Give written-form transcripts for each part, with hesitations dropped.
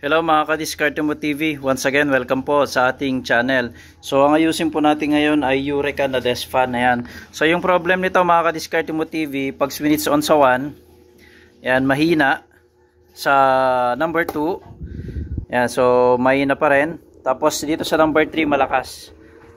Hello mga ka-Diskarte Mo TV. Once again, welcome po sa ating channel. So, ang ayusin po natin ngayon ay Eureka na desk fan. Ayan. So, yung problem nito mga ka-Diskarte Mo TV, pag switch on sa 1, ayan, mahina. Sa number 2, ayan, so mahina pa rin. Tapos dito sa number 3, malakas.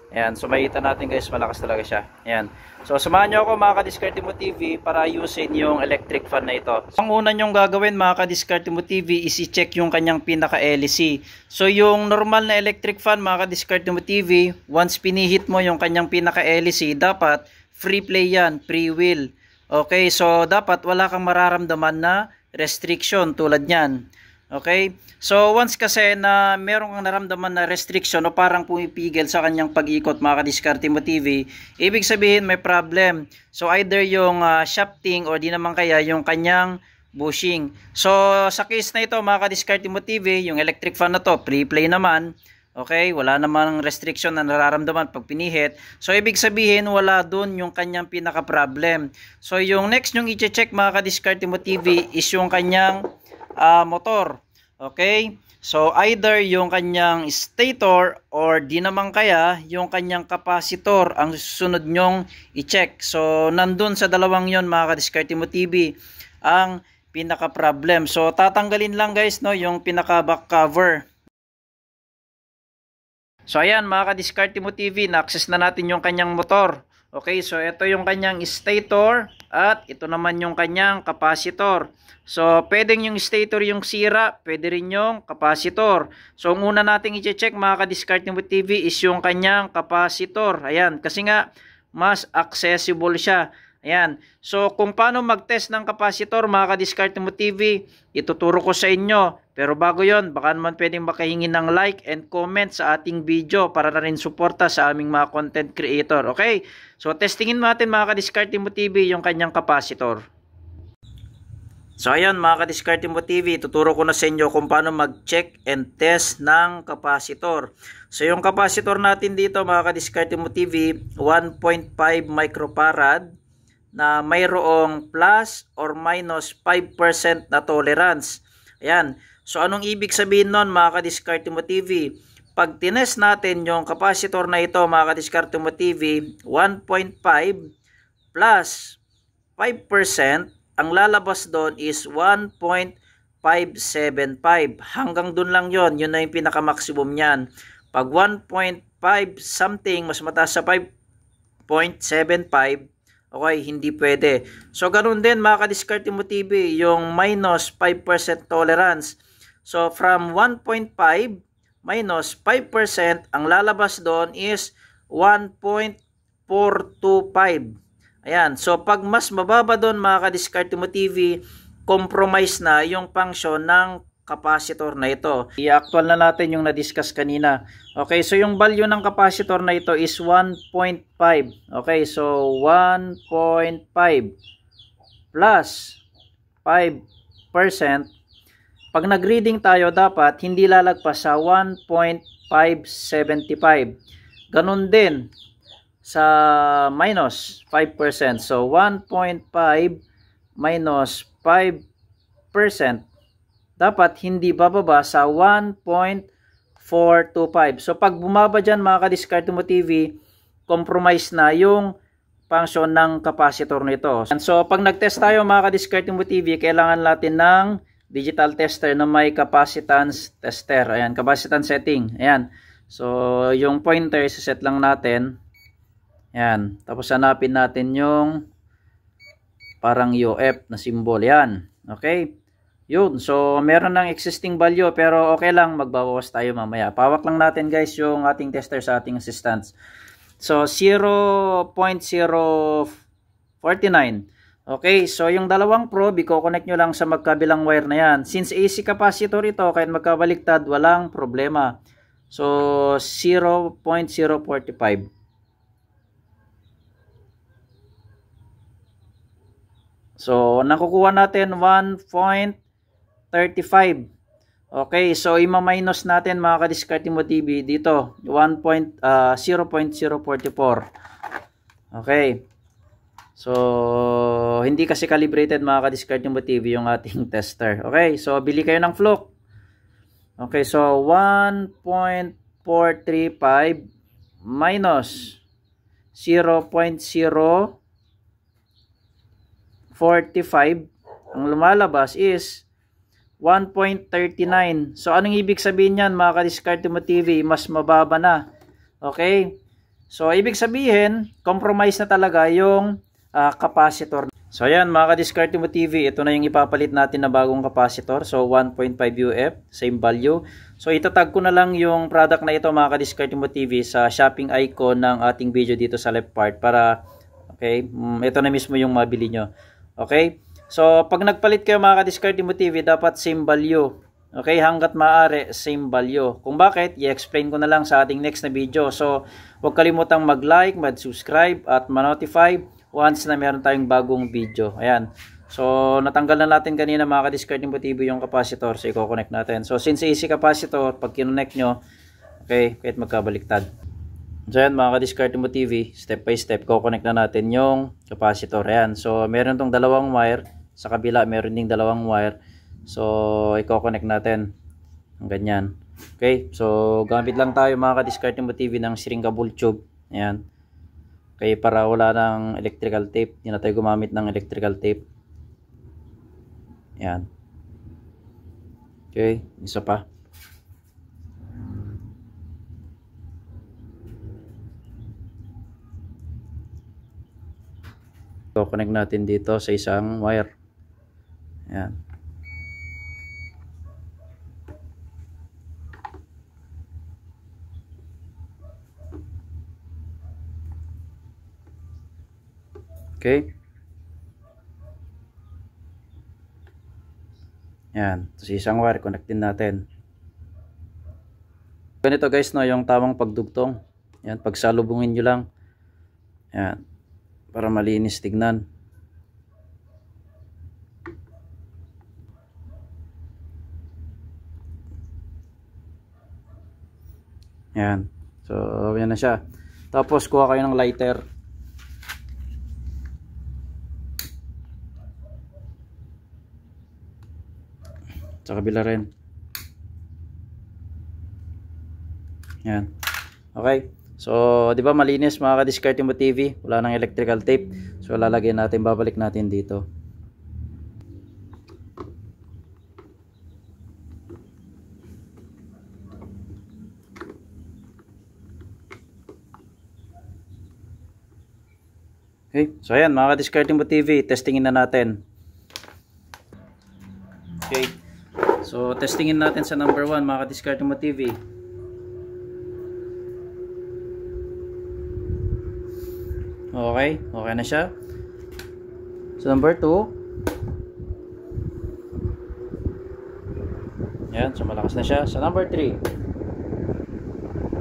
Ayan, so makita natin guys, malakas talaga siya. Ayan. So, samahan nyo ako mga ka-Diskarte Mo TV para ayusin yung electric fan na ito. Ang una nyong gagawin mga ka-Diskarte Mo TV is i-check yung kanyang pinaka-LEC. So, yung normal na electric fan mga ka-Diskarte Mo TV, once pinihit mo yung kanyang pinaka-LEC, dapat free play yan, free wheel. Okay, so dapat wala kang mararamdaman na restriction tulad nyan. Okay? So, once kasi na meron kang naramdaman na restriction o parang pumipigil sa kanyang pag-ikot mga ka-Diskarte Mo TV, ibig sabihin may problem. So, either yung shafting o di naman kaya yung kanyang bushing. So, sa case na ito mga ka-Diskarte Mo TV, yung electric fan na to, pre-play naman. Okay? Wala namang restriction na nararamdaman pag pinihit. So, ibig sabihin wala dun yung kanyang pinaka-problem. So, yung next yung i-check mga ka-Diskarte Mo TV is yung kanyang motor. Okay? So, either yung kanyang stator or di naman kaya yung kanyang capacitor ang susunod nyong i-check. So, nandun sa dalawang yon mga ka-Diskarte Mo TV ang pinaka-problem. So, tatanggalin lang guys no, yung pinaka-back cover. So, ayan mga ka-Diskarte Mo TV, na-access na natin yung kanyang motor. Okay, so ito yung kanyang stator at ito naman yung kanyang capacitor. So, pwedeng yung stator yung sira, pwede rin yung capacitor. So, ang una nating i-check mga ka-Diskarte Mo TV is yung kanyang capacitor. Ayan, kasi nga mas accessible siya. Ayan, so kung paano mag-test ng capacitor mga ka-Diskarte Mo TV, ituturo ko sa inyo. Pero bago yon, baka naman pwedeng makahingi ng like and comment sa ating video para na rin suporta sa aming mga content creator. Okay, so testingin natin mga ka-Diskarte Mo TV yung kanyang capacitor. So ayan mga ka-Diskarte Mo TV, tuturo ko na sa inyo kung paano mag-check and test ng capacitor. So yung capacitor natin dito mga ka-Diskarte Mo TV, 1.5 microfarad na mayroong plus or minus 5% na tolerance. Ayan. So anong ibig sabihin nun mga ka-Diskarte Mo TV? Pag tinest natin yung capacitor na ito mga ka-Diskarte Mo TV, 1.5 plus 5%, ang lalabas doon is 1.575. Hanggang doon lang yon, yun na yung pinaka-maximum niyan. Pag 1.5 something, mas mataas sa 5.75, okay, hindi pwede. So, ganun din mga ka-Diskarte Mo TV, yung minus 5% tolerance. So, from 1.5 minus 5%, ang lalabas doon is 1.425. Ayan, so pag mas mababa doon mga ka-Diskarte Mo TV, compromise na yung function ng capacitor na ito. I-actual na natin yung na-discuss kanina. Okay, so yung value ng capacitor na ito is 1.5. Okay, so 1.5 plus 5%. Pag nag-reading tayo, dapat hindi lalagpas sa 1.575. Ganun din sa minus 5%. So, 1.5 minus 5%. Dapat hindi bababa sa 1.425. So, pag bumaba dyan mga ka-Diskarte Mo TV, compromise na yung function ng capacitor nito. So, pag nag-test tayo mga ka-Diskarte Mo TV, kailangan natin ng digital tester na may capacitance tester. Ayan, capacitance setting. Ayan. So, yung pointer, set lang natin. Ayan. Tapos, hanapin natin yung parang UF na symbol. Ayan. Okay. Yun. So, meron ng existing value pero okay lang. Magbabawas tayo mamaya. Pawak lang natin guys yung ating tester sa ating assistance. So, 0.049. Okay, so yung dalawang probe, i-connect nyo lang sa magkabilang wire na yan. Since AC capacitor ito, kahit magkabaliktad, walang problema. So, 0.045. So, nakukuha natin 1.35. Okay, so ima-minus natin mga ka-Diskarte Mo TV dito, 0.044. Okay. So, hindi kasi calibrated mga ka-Diskarte Mo TV yung ating tester. Okay, so bili kayo ng Fluke. Okay, so 1.435 minus 0.045, ang lumalabas is 1.39. So, anong ibig sabihin yan, mga ka-Diskarte Mo TV? Mas mababa na. Okay? So, ibig sabihin, compromise na talaga yung capacitor. So, ayan, mga ka-Diskarte Mo TV, ito na yung ipapalit natin na bagong capacitor. So, 1.5 UF, same value. So, itatag ko na lang yung product na ito, mga ka-Diskarte Mo TV, sa shopping icon ng ating video dito sa left part para, okay, ito na mismo yung mabili nyo. Okay? So, pag nagpalit kayo, mga ka-Diskarte Mo TV, dapat same value. Okay? Hanggat maaari, same value. Kung bakit, i-explain ko na lang sa ating next na video. So, huwag kalimutang mag-like, mag-subscribe, at ma-notify once na meron tayong bagong video. Ayan. So, natanggal na natin kanina, mga ka-Diskarte Mo TV, yung capacitor. So, i-connect natin. So, since AC capacitor, pag kinonect nyo, okay, kahit magkabaliktad. So, ayan, mga ka-Diskarte Mo TV, step by step, connect na natin yung capacitor. Ayan. So, meron tong dalawang wire. Sa kabila, meron ding dalawang wire. So, i-connect natin. Ang ganyan. Okay. So, gamit lang tayo, mga ka-Diskarte Mo TV, ng syringa ball tube. Ayan. Okay, para wala ng electrical tape. Hindi na tayo gumamit ng electrical tape. Yan. Okay, isa pa. So, connect natin dito sa isang wire. Yan. Okay. Yan. Sa isang wire, connect din natin. Ganito guys, no, yung tamang pagdugtong. Yan, pagsalubungin nyo lang. Yan. Para malinis tignan. Yan. So, yan na siya. Tapos, kuha kayo ng lighter. Sa kabila rin. Yan. Okay. So, di ba malinis, mga ka-Diskarte Mo TV? Wala nang electrical tape. So, lalagyan natin, babalik natin dito. Okay. So, ayan, mga ka-Diskarte Mo TV, testingin na natin. Okay. So, testingin natin sa number 1, mga ka-Diskarte Mo TV. Okay. Okay na siya. So, number 2. Yan. So, malakas na siya. Sa number 3.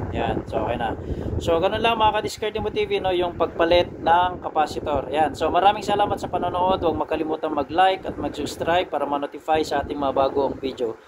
Yan. So, okay na. So, ganun lang, mga ka-Diskarte Mo TV, no, yung pagpalit ng capacitor. Yan. So, maraming salamat sa panonood. Huwag makalimutan mag-like at mag-subscribe para ma-notify sa ating mga bagong video.